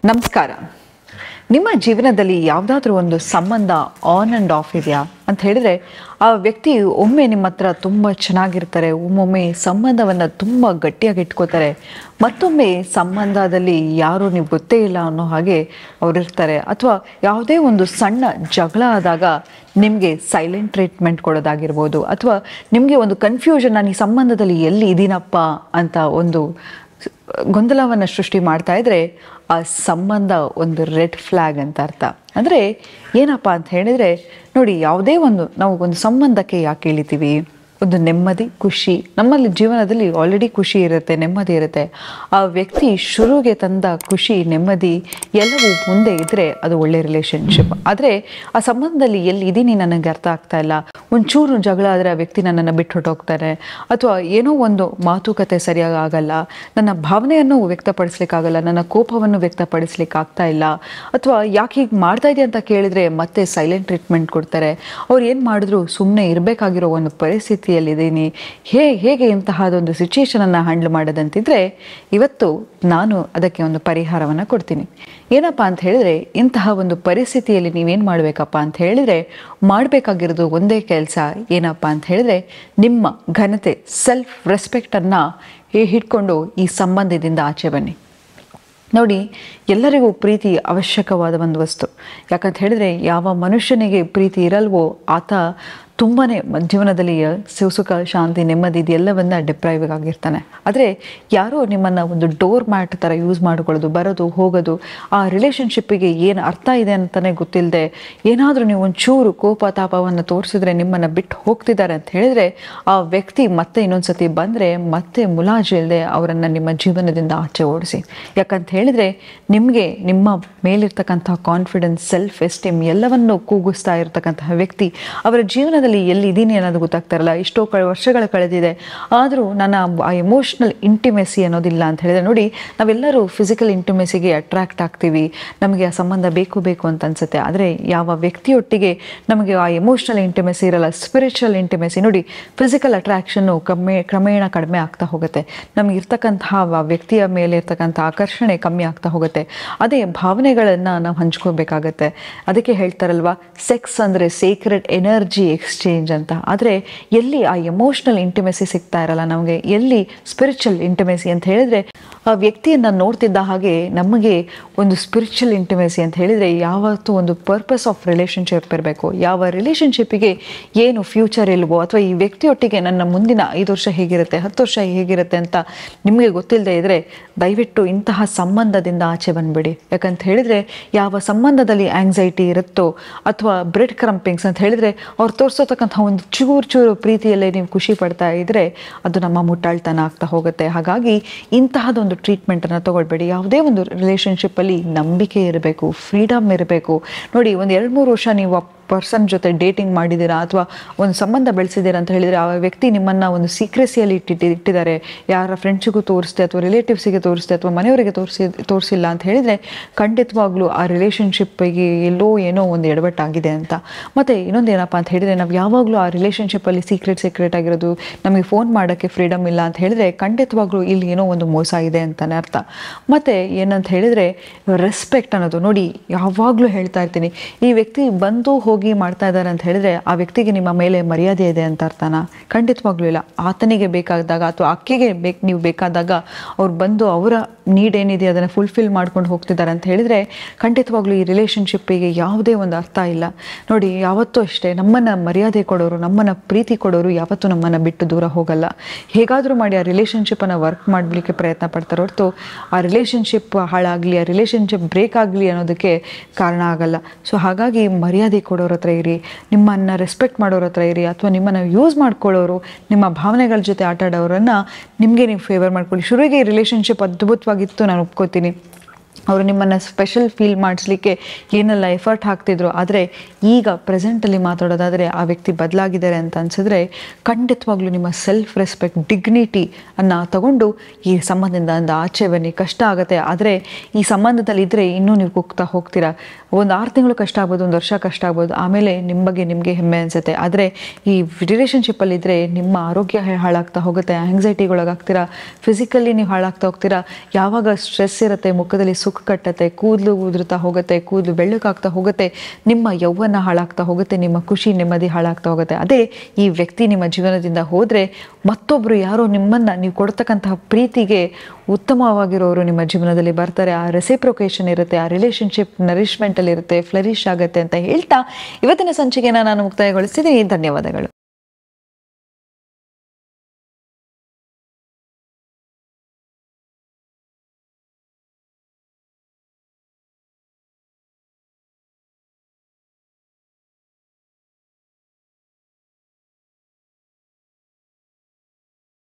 ನಮಸ್ಕಾರ. ನಿಮ್ಮ ಜೀವನದಲ್ಲಿ ಯಾವುದಾದ್ರೂ ಒಂದು ಸಂಬಂಧ ಆನ್ ಆ್ಯಂಡ್ ಆಫ್ ಇದೆಯಾ ಅಂತ ಹೇಳಿದರೆ, ಆ ವ್ಯಕ್ತಿ ಒಮ್ಮೆ ನಿಮ್ಮ ಹತ್ರ ತುಂಬ ಚೆನ್ನಾಗಿರ್ತಾರೆ, ಒಮ್ಮೊಮ್ಮೆ ಸಂಬಂಧವನ್ನು ತುಂಬ ಗಟ್ಟಿಯಾಗಿ ಇಟ್ಕೋತಾರೆ, ಮತ್ತೊಮ್ಮೆ ಸಂಬಂಧದಲ್ಲಿ ಯಾರೂ ನೀವು ಗೊತ್ತೇ ಇಲ್ಲ ಅನ್ನೋ ಹಾಗೆ ಅವರಿರ್ತಾರೆ. ಅಥವಾ ಯಾವುದೇ ಒಂದು ಸಣ್ಣ ಜಗಳ ಆದಾಗ ನಿಮಗೆ ಸೈಲೆಂಟ್ ಟ್ರೀಟ್ಮೆಂಟ್ ಕೊಡೋದಾಗಿರ್ಬೋದು, ಅಥವಾ ನಿಮಗೆ ಒಂದು ಕನ್ಫ್ಯೂಷನ್, ನಾನು ಈ ಸಂಬಂಧದಲ್ಲಿ ಎಲ್ಲಿ ಇದ್ದೀನಪ್ಪ ಅಂತ ಒಂದು ಗೊಂದಲವನ್ನು ಸೃಷ್ಟಿ ಮಾಡ್ತಾ ಇದ್ರೆ ಆ ಸಂಬಂಧ ಒಂದು ರೆಡ್ ಫ್ಲ್ಯಾಗ್ ಅಂತ ಅರ್ಥ. ಅಂದರೆ ಏನಪ್ಪ ಅಂತ ಹೇಳಿದರೆ, ನೋಡಿ, ಯಾವುದೇ ನಾವು ಒಂದು ಸಂಬಂಧಕ್ಕೆ ಯಾಕೆ ಇಳಿತೀವಿ? ಒಂದು ನೆಮ್ಮದಿ, ಖುಷಿ, ನಮ್ಮಲ್ಲಿ ಜೀವನದಲ್ಲಿ ಆಲ್ರೆಡಿ ಖುಷಿ ಇರುತ್ತೆ, ನೆಮ್ಮದಿ ಇರುತ್ತೆ. ಆ ವ್ಯಕ್ತಿ ಶುರುಗೆ ತಂದ ಖುಷಿ, ನೆಮ್ಮದಿ ಎಲ್ಲವೂ ಮುಂದೆ ಇದ್ದರೆ ಅದು ಒಳ್ಳೆ ರಿಲೇಷನ್ಶಿಪ್. ಆದರೆ ಆ ಸಂಬಂಧದಲ್ಲಿ ಎಲ್ಲಿದ್ದೀನಿ ನನಗೆ ಅರ್ಥ ಆಗ್ತಾ ಇಲ್ಲ, ಒಂಚೂರು ಜಗಳ ಆದರೆ ಆ ವ್ಯಕ್ತಿ ನನ್ನನ್ನು ಬಿಟ್ಟು ಹೊರಟೋಗ್ತಾರೆ, ಅಥವಾ ಏನೋ ಒಂದು ಮಾತುಕತೆ ಸರಿಯಾಗಿ ಆಗಲ್ಲ, ನನ್ನ ಭಾವನೆಯನ್ನು ವ್ಯಕ್ತಪಡಿಸ್ಲಿಕ್ಕಾಗಲ್ಲ, ನನ್ನ ಕೋಪವನ್ನು ವ್ಯಕ್ತಪಡಿಸ್ಲಿಕ್ಕೆ ಆಗ್ತಾ ಇಲ್ಲ, ಅಥವಾ ಯಾಕೆ ಹೀಗೆ ಮಾಡ್ತಾ ಇದೆಯಾ ಅಂತ ಕೇಳಿದರೆ ಮತ್ತೆ ಸೈಲೆಂಟ್ ಟ್ರೀಟ್ಮೆಂಟ್ ಕೊಡ್ತಾರೆ. ಅವ್ರು ಏನು ಮಾಡಿದ್ರು ಸುಮ್ಮನೆ ಇರಬೇಕಾಗಿರೋ ಒಂದು ಪರಿಸ್ಥಿತಿಯಲ್ಲಿದ್ದೀನಿ. ಹೇಗೆ ಇಂತಹದೊಂದು ಸಿಚುಯೇಷನನ್ನು ಹ್ಯಾಂಡಲ್ ಮಾಡೋದಂತಿದ್ರೆ, ಇವತ್ತು ನಾನು ಅದಕ್ಕೆ ಒಂದು ಪರಿಹಾರವನ್ನು ಕೊಡ್ತೀನಿ. ಏನಪ್ಪ ಅಂತ ಹೇಳಿದರೆ, ಇಂತಹ ಒಂದು ಪರಿಸ್ಥಿತಿಯಲ್ಲಿ ನೀವೇನು ಮಾಡಬೇಕಪ್ಪ ಅಂತ ಹೇಳಿದರೆ, ಮಾಡಬೇಕಾಗಿರೋದು ಒಂದೇ ಕೆಲಸ. ಏನಪ್ಪ ಅಂತ ಹೇಳಿದರೆ, ನಿಮ್ಮ ಘನತೆ, ಸೆಲ್ಫ್ ರೆಸ್ಪೆಕ್ಟನ್ನು ಹಿಡ್ಕೊಂಡು ಈ ಸಂಬಂಧದಿಂದ ಆಚೆ ಬನ್ನಿ. ನೋಡಿ, ಎಲ್ಲರಿಗೂ ಪ್ರೀತಿ ಅವಶ್ಯಕವಾದ ಒಂದು ವಸ್ತು. ಯಾಕಂತ ಹೇಳಿದರೆ, ಯಾವ ಮನುಷ್ಯನಿಗೆ ಪ್ರೀತಿ ಇರಲ್ವೋ ಆತ ತುಂಬಾ ಜೀವನದಲ್ಲಿ ಸುಖ, ಶಾಂತಿ, ನೆಮ್ಮದಿ ಇದೆಲ್ಲವನ್ನ ಡಿಪ್ರೈವ್ ಆಗಿರ್ತಾನೆ. ಆದರೆ ಯಾರೋ ನಿಮ್ಮನ್ನು ಒಂದು ಡೋರ್ ಮ್ಯಾಟ್ ಥರ ಯೂಸ್ ಮಾಡ್ಕೊಳ್ಳೋದು, ಬರೋದು ಹೋಗೋದು, ಆ ರಿಲೇಷನ್ಶಿಪ್ಪಿಗೆ ಏನು ಅರ್ಥ ಇದೆ ಅಂತಲೇ ಗೊತ್ತಿಲ್ಲದೆ ಏನಾದರೂ ನೀವು ಒಂಚೂರು ಕೋಪ ತಾಪವನ್ನು ತೋರಿಸಿದ್ರೆ ನಿಮ್ಮನ್ನು ಬಿಟ್ಟು ಹೋಗ್ತಿದ್ದಾರೆ ಅಂತ ಹೇಳಿದರೆ, ಆ ವ್ಯಕ್ತಿ ಮತ್ತೆ ಇನ್ನೊಂದು ಸತಿ ಬಂದರೆ ಮತ್ತೆ ಮುಲಾಜು ಇಲ್ಲದೆ ಅವರನ್ನು ನಿಮ್ಮ ಜೀವನದಿಂದ ಆಚೆ ಓಡಿಸಿ. ಯಾಕಂತ ಹೇಳಿದರೆ, ನಿಮಗೆ ನಿಮ್ಮ ಮೇಲಿರ್ತಕ್ಕಂಥ ಕಾನ್ಫಿಡೆನ್ಸ್, ಸೆಲ್ಫ್ ಎಸ್ಟೀಮ್ ಎಲ್ಲವನ್ನು ಕೂಗಿಸ್ತಾ ಇರತಕ್ಕಂತಹ ವ್ಯಕ್ತಿ ಅವರ ಜೀವನದಲ್ಲಿ ಎಲ್ಲಿದ್ದೀನಿ ಅನ್ನೋದು ಗೊತ್ತಾಗ್ತಾ ಇರಲ್ಲ. ಎಷ್ಟೋ ವರ್ಷಗಳು ಕಳೆದಿದೆ, ಆದರೂ ನನ್ನ ಆ ಎಮೋಷ್ನಲ್ ಇಂಟಿಮೆಸಿ ಅನ್ನೋದಿಲ್ಲ ಅಂತ ಹೇಳಿದ್ರೆ, ನೋಡಿ, ನಾವೆಲ್ಲರೂ ಫಿಸಿಕಲ್ ಇಂಟಿಮೆಸಿಗೆ ಅಟ್ರಾಕ್ಟ್ ಆಗ್ತೀವಿ, ನಮಗೆ ಆ ಸಂಬಂಧ ಬೇಕು ಅಂತ ಅನ್ಸುತ್ತೆ. ಆದರೆ ಯಾವ ವ್ಯಕ್ತಿಯೊಟ್ಟಿಗೆ ನಮಗೆ ಆ ಎಮೋಷ್ನಲ್ ಇಂಟಿಮೆಸಿ ಇರಲ್ಲ, ಸ್ಪಿರಿಚುವಲ್ ಇಂಟಿಮೆಸಿ, ನೋಡಿ, ಫಿಸಿಕಲ್ ಅಟ್ರಾಕ್ಷನ್ನು ಕ್ರಮೇಣ ಕಡಿಮೆ ಆಗ್ತಾ ಹೋಗುತ್ತೆ. ನಮಗೆ ಇರ್ತಕ್ಕಂತಹ ವ್ಯಕ್ತಿಯ ಮೇಲೆ ಇರ್ತಕ್ಕಂಥ ಆಕರ್ಷಣೆ ಕಮ್ಮಿ ಆಗ್ತಾ ಹೋಗುತ್ತೆ. ಅದೇ ಭಾವನೆಗಳನ್ನು ನಾವು ಹಂಚ್ಕೋಬೇಕಾಗತ್ತೆ. ಅದಕ್ಕೆ ಹೇಳ್ತಾರಲ್ವಾ, ಸೆಕ್ಸ್ ಅಂದರೆ ಸೇಕ್ರೆಡ್ ಎನರ್ಜಿ ಎಕ್ಸ್ಚೇಂಜ್ ಅಂತ. ಆದರೆ ಎಲ್ಲಿ ಆ ಎಮೋಷ್ನಲ್ ಇಂಟಿಮೆಸಿ ಸಿಗ್ತಾ ಇರಲ್ಲ ನಮಗೆ, ಎಲ್ಲಿ ಸ್ಪಿರಿಚುವಲ್ ಇಂಟಿಮೆಸಿ ಅಂತ ಹೇಳಿದರೆ, ಆ ವ್ಯಕ್ತಿಯನ್ನು ನೋಡ್ತಿದ್ದ ಹಾಗೆ ನಮಗೆ ಒಂದು ಸ್ಪಿರಿಚುವಲ್ ಇಂಟಿಮೆಸಿ ಅಂತ ಹೇಳಿದರೆ ಯಾವತ್ತೂ ಒಂದು ಪರ್ಪಸ್ ಆಫ್ ರಿಲೇಷನ್ಶಿಪ್ ಇರಬೇಕು. ಯಾವ ರಿಲೇಷನ್ಶಿಪ್ಪಿಗೆ ಏನು ಫ್ಯೂಚರ್ ಇಲ್ವೋ, ಅಥವಾ ಈ ವ್ಯಕ್ತಿಯೊಟ್ಟಿಗೆ ನನ್ನ ಮುಂದಿನ 5 ವರ್ಷ ಹೇಗಿರುತ್ತೆ, 10 ವರ್ಷ ಹೇಗಿರುತ್ತೆ ಅಂತ ನಿಮಗೆ ಗೊತ್ತಿಲ್ಲದೆ ಇದ್ದರೆ, ದಯವಿಟ್ಟು ಇಂತಹ ಸಂಬಂಧದಿಂದ ಆಚೆ ಬಂದುಬಿಡಿ. ಯಾಕಂತ ಹೇಳಿದರೆ, ಯಾವ ಸಂಬಂಧದಲ್ಲಿ ಆಂಗ್ಸೈಟಿ ಇರುತ್ತೋ, ಅಥವಾ ಬ್ರೆಡ್ ಕ್ರಂಪಿಂಗ್ಸ್ ಅಂತ ಹೇಳಿದರೆ ಅವ್ರು ತೋರಿಸೋತಕ್ಕಂಥ ಒಂದು ಚೂರು ಪ್ರೀತಿಯಲ್ಲೇ ನೀವು ಖುಷಿ ಪಡ್ತಾ ಇದ್ದರೆ ಅದು ನಮ್ಮ ಮುಟ್ಟಾಳ್ತನ ಆಗ್ತಾ ಹೋಗುತ್ತೆ. ಹಾಗಾಗಿ ಇಂತಹದೊಂದು ಟ್ರೀಟ್ಮೆಂಟನ್ನು ತೊಗೊಳ್ಬೇಡಿ. ಯಾವುದೇ ಒಂದು ರಿಲೇಷನ್ಶಿಪ್ಪಲ್ಲಿ ನಂಬಿಕೆ ಇರಬೇಕು, ಫ್ರೀಡಮ್ ಇರಬೇಕು. ನೋಡಿ, ಒಂದು 2-3 ವರ್ಷ ನೀವು ಪರ್ಸನ್ ಜೊತೆ ಡೇಟಿಂಗ್ ಮಾಡಿದ್ದೀರಾ, ಅಥವಾ ಒಂದು ಸಂಬಂಧ ಬೆಳೆಸಿದ್ದೀರಾ ಅಂತ ಹೇಳಿದರೆ, ಆ ವ್ಯಕ್ತಿ ನಿಮ್ಮನ್ನು ಒಂದು ಸೀಕ್ರೆಸಿಯಲ್ಲಿ ಇಟ್ಟಿದ್ದಾರೆ, ಯಾರ ಫ್ರೆಂಡ್ಸಿಗೂ ತೋರಿಸ್ದೆ, ಅಥವಾ ರಿಲೇಟಿವ್ಸಿಗೆ ತೋರಿಸ್ದೆ, ಅಥವಾ ಮನೆಯವರಿಗೆ ತೋರಿಸಿಲ್ಲ ಅಂತ ಹೇಳಿದರೆ, ಖಂಡಿತವಾಗ್ಲೂ ಆ ರಿಲೇಷನ್ಶಿಪ್ಪಿಗೆ ಎಲ್ಲೋ ಏನೋ ಒಂದು ಎಡವಟ್ಟಾಗಿದೆ ಅಂತ. ಮತ್ತು ಇನ್ನೊಂದು ಏನಪ್ಪ ಅಂತ ಹೇಳಿದರೆ, ನಾವು ಯಾವಾಗಲೂ ಆ ರಿಲೇಷನ್ಶಿಪ್ಪಲ್ಲಿ ಸೀಕ್ರೆಟ್ ಆಗಿರೋದು, ನಮಗೆ ಫೋನ್ ಮಾಡೋಕ್ಕೆ ಫ್ರೀಡಮ್ ಇಲ್ಲ ಅಂತ ಹೇಳಿದರೆ, ಖಂಡಿತವಾಗ್ಲೂ ಇಲ್ಲಿ ಏನೋ ಒಂದು ಮೋಸ ಇದೆ ಅಂತಲೇ ಅರ್ಥ. ಮತ್ತು ಏನಂತ ಹೇಳಿದರೆ, ರೆಸ್ಪೆಕ್ಟ್ ಅನ್ನೋದು, ನೋಡಿ, ಯಾವಾಗಲೂ ಹೇಳ್ತಾ ಇರ್ತೀನಿ, ಈ ವ್ಯಕ್ತಿ ಬಂದು ಹೋಗಿ ಮಾಡ್ತಾ ಇದ್ದಾರೆ ಅಂತ ಹೇಳಿದರೆ ಆ ವ್ಯಕ್ತಿಗೆ ನಿಮ್ಮ ಮೇಲೆ ಮರ್ಯಾದೆ ಇದೆ ಅಂತ ಅರ್ಥನ? ಖಂಡಿತವಾಗ್ಲೂ ಇಲ್ಲ. ಆತನಿಗೆ ಬೇಕಾದಾಗ ಅಥವಾ ಅಕ್ಕಿಗೆ ನೀವು ಬೇಕಾದಾಗ ಅವ್ರು ಬಂದು ಅವರ ನೀಡ್ ಏನಿದೆ ಅದನ್ನು ಫುಲ್ಫಿಲ್ ಮಾಡ್ಕೊಂಡು ಹೋಗ್ತಿದ್ದಾರೆ ಅಂತ ಹೇಳಿದರೆ, ಖಂಡಿತವಾಗ್ಲೂ ಈ ರಿಲೇಷನ್ಶಿಪ್ಪಿಗೆ ಯಾವುದೇ ಒಂದು ಅರ್ಥ ಇಲ್ಲ. ನೋಡಿ, ಯಾವತ್ತೂ ಅಷ್ಟೇ, ನಮ್ಮನ್ನು ಮರ್ಯಾದೆ ಕೊಡೋರು, ನಮ್ಮನ್ನು ಪ್ರೀತಿ ಕೊಡೋರು ಯಾವತ್ತೂ ನಮ್ಮನ್ನು ಬಿಟ್ಟು ದೂರ ಹೋಗಲ್ಲ. ಹೇಗಾದರೂ ಮಾಡಿ ಆ ರಿಲೇಷನ್ಶಿಪ್ಪನ್ನು ವರ್ಕ್ ಮಾಡಲಿಕ್ಕೆ ಪ್ರಯತ್ನ ಪಡ್ತಾರೆ ಹೊರತು ಆ ರಿಲೇಷನ್ಶಿಪ್ ಹಾಳಾಗಲಿ, ಆ ರಿಲೇಷನ್ಶಿಪ್ ಬ್ರೇಕ್ ಆಗಲಿ ಅನ್ನೋದಕ್ಕೆ ಕಾರಣ ಆಗಲ್ಲ. ಸೊ ಹಾಗಾಗಿ ಮರ್ಯಾದೆ ಕೊಡೋರ ಹತ್ರ ಇರಿ, ನಿಮ್ಮನ್ನು ರೆಸ್ಪೆಕ್ಟ್ ಮಾಡೋರ ಹತ್ರ ಇರಿ, ಅಥವಾ ನಿಮ್ಮನ್ನು ಯೂಸ್ ಮಾಡ್ಕೊಳ್ಳೋರು, ನಿಮ್ಮ ಭಾವನೆಗಳ ಜೊತೆ ಆಟ ಆಡೋರನ್ನು ನಿಮಗೆ ನೀವು ಫೇವರ್ ಮಾಡ್ಕೊಳ್ಳಿ. ಶುರುವಿಗೆ ಈ ರಿಲೇಷನ್ಶಿಪ್ ಅದ್ಭುತವಾಗಿತ್ತು, ನಾನು ಒಪ್ಕೋತೀನಿ, ಅವರು ನಿಮ್ಮನ್ನು ಸ್ಪೆಷಲ್ ಫೀಲ್ ಮಾಡಿಸ್ಲಿಕ್ಕೆ ಏನೆಲ್ಲ ಎಫರ್ಟ್ ಹಾಕ್ತಿದ್ರು. ಆದರೆ ಈಗ ಪ್ರೆಸೆಂಟಲ್ಲಿ ಮಾತಾಡೋದಾದರೆ ಆ ವ್ಯಕ್ತಿ ಬದಲಾಗಿದ್ದಾರೆ ಅಂತ ಅನಿಸಿದ್ರೆ, ಖಂಡಿತವಾಗ್ಲೂ ನಿಮ್ಮ ಸೆಲ್ಫ್ ರೆಸ್ಪೆಕ್ಟ್, ಡಿಗ್ನಿಟಿ ಅನ್ನು ತಗೊಂಡು ಈ ಸಂಬಂಧದಿಂದ ಆಚೆ ಬನ್ನಿ. ಕಷ್ಟ ಆಗುತ್ತೆ, ಆದರೆ ಈ ಸಂಬಂಧದಲ್ಲಿ ಇದ್ದರೆ ಇನ್ನೂ ನೀವು ಕುಗ್ತಾ ಹೋಗ್ತೀರಾ. ಒಂದು 6 ತಿಂಗಳು ಕಷ್ಟ ಆಗ್ಬೋದು, 1 ವರ್ಷ ಕಷ್ಟ ಆಗ್ಬೋದು, ಆಮೇಲೆ ನಿಮ್ಮ ಬಗ್ಗೆ ನಿಮಗೆ ಹೆಮ್ಮೆ ಅನಿಸುತ್ತೆ. ಆದರೆ ಈ ರಿಲೇಷನ್ಶಿಪ್ಪಲ್ಲಿದ್ದರೆ ನಿಮ್ಮ ಆರೋಗ್ಯ ಹಾಳಾಗ್ತಾ ಹೋಗುತ್ತೆ, ಆಂಗ್ಸೈಟಿಗೊಳಗಾಗ್ತೀರಾ, ಫಿಸಿಕಲಿ ನೀವು ಹಾಳಾಗ್ತಾ ಹೋಗ್ತೀರಾ. ಯಾವಾಗ ಸ್ಟ್ರೆಸ್ ಇರುತ್ತೆ, ಮುಖದಲ್ಲಿ ಸುಖ ಸುಕ್ಕು ಕಟ್ಟತ್ತೆ, ಕೂದಲು ಉದುರುತ್ತಾ ಹೋಗುತ್ತೆ, ಕೂದಲು ಬೆಳ್ಳಗಾಗ್ತಾ ಹೋಗುತ್ತೆ, ನಿಮ್ಮ ಯೌವನ ಹಾಳಾಗ್ತಾ ಹೋಗುತ್ತೆ, ನಿಮ್ಮ ಖುಷಿ ನೆಮ್ಮದಿ ಹಾಳಾಗ್ತಾ ಹೋಗುತ್ತೆ. ಅದೇ ಈ ವ್ಯಕ್ತಿ ನಿಮ್ಮ ಜೀವನದಿಂದ ಹೋದರೆ ಮತ್ತೊಬ್ಬರು ಯಾರೋ ನಿಮ್ಮನ್ನು, ನೀವು ಕೊಡ್ತಕ್ಕಂತಹ ಪ್ರೀತಿಗೆ ಉತ್ತಮವಾಗಿರೋರು ನಿಮ್ಮ ಜೀವನದಲ್ಲಿ ಬರ್ತಾರೆ. ಆ ರೆಸಿಪ್ರೊಕೇಷನ್ ಇರುತ್ತೆ, ಆ ರಿಲೇಷನ್ಶಿಪ್ ನರಿಶ್ಮೆಂಟಲ್ಲಿ ಇರುತ್ತೆ, ಫ್ಲರಿಶ್ ಆಗುತ್ತೆ ಅಂತ ಹೇಳ್ತಾ ಇವತ್ತಿನ ಸಂಚಿಕೆನ ನಾನು ಮುಕ್ತಾಯಗೊಳಿಸ್ತಿದ್ದೀನಿ. ಧನ್ಯವಾದಗಳು.